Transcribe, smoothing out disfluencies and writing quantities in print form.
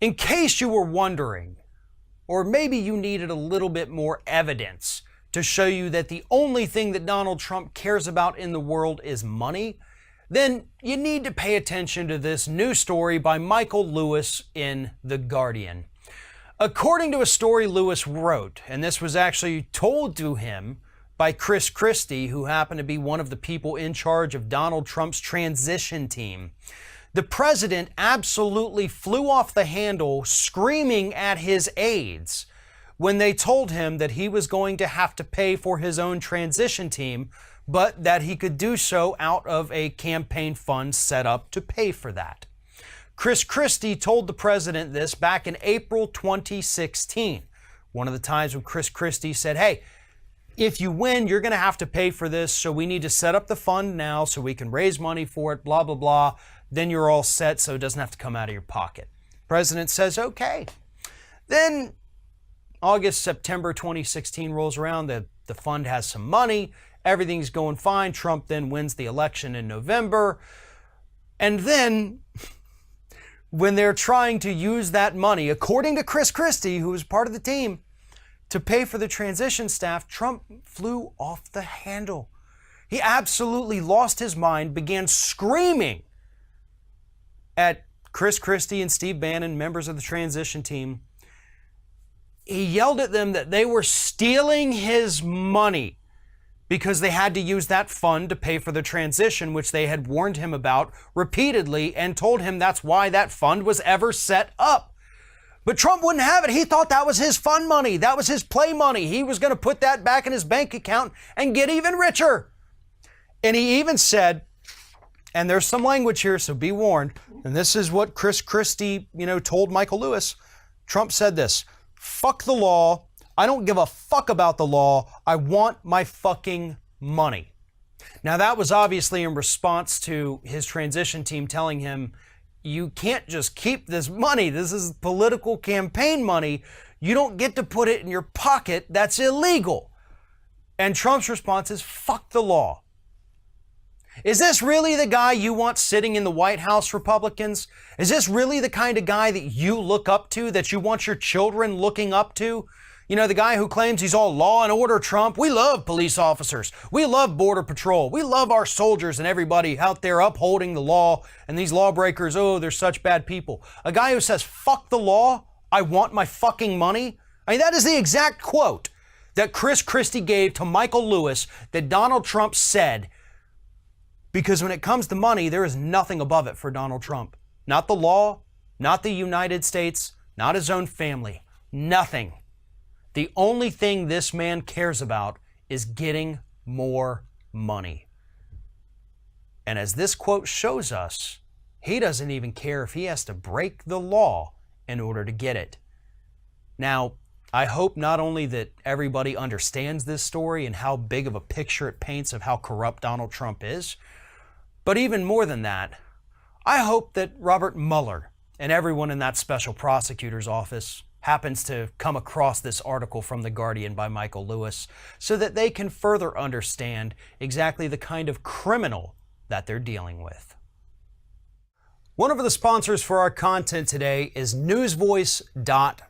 In case you were wondering, or maybe you needed a little bit more evidence to show you that the only thing that Donald Trump cares about in the world is money, then you need to pay attention to this new story by Michael Lewis in The Guardian. According to a story Lewis wrote, and this was actually told to him by Chris Christie, who happened to be one of the people in charge of Donald Trump's transition team, the president absolutely flew off the handle screaming at his aides when they told him that he was going to have to pay for his own transition team, but that he could do so out of a campaign fund set up to pay for that. Chris Christie told the president this back in April 2016, one of the times when Chris Christie said, hey, if you win, you're going to have to pay for this, so we need to set up the fund now so we can raise money for it, blah, blah, blah. Then you're all set so it doesn't have to come out of your pocket. President says, okay. Then August, September 2016 rolls around. The fund has some money. Everything's going fine. Trump then wins the election in November. And then when they're trying to use that money, according to Chris Christie, who was part of the team, to pay for the transition staff, Trump flew off the handle. He absolutely lost his mind, began screaming at Chris Christie and Steve Bannon, members of the transition team. He yelled at them that they were stealing his money because they had to use that fund to pay for the transition, which they had warned him about repeatedly and told him that's why that fund was ever set up. But Trump wouldn't have it. He thought that was his fun money. That was his play money. He was going to put that back in his bank account and get even richer. And he even said, and there's some language here, so be warned, and this is what Chris Christie, told Michael Lewis. Trump said this, fuck the law. I don't give a fuck about the law. I want my fucking money. Now, that was obviously in response to his transition team telling him, you can't just keep this money. This is political campaign money. You don't get to put it in your pocket. That's illegal. And Trump's response is, fuck the law. Is this really the guy you want sitting in the White House, Republicans? Is this really the kind of guy that you look up to, that you want your children looking up to? The guy who claims he's all law and order, Trump. We love police officers. We love Border Patrol. We love our soldiers and everybody out there upholding the law. And these lawbreakers, oh, they're such bad people. A guy who says, fuck the law, I want my fucking money. I mean, that is the exact quote that Chris Christie gave to Michael Lewis that Donald Trump said. Because when it comes to money, there is nothing above it for Donald Trump. Not the law, not the United States, not his own family. Nothing. The only thing this man cares about is getting more money. And as this quote shows us, he doesn't even care if he has to break the law in order to get it. Now, I hope not only that everybody understands this story and how big of a picture it paints of how corrupt Donald Trump is, but even more than that, I hope that Robert Mueller and everyone in that special prosecutor's office happens to come across this article from The Guardian by Michael Lewis so that they can further understand exactly the kind of criminal that they're dealing with. One of the sponsors for our content today is newsvoice.com.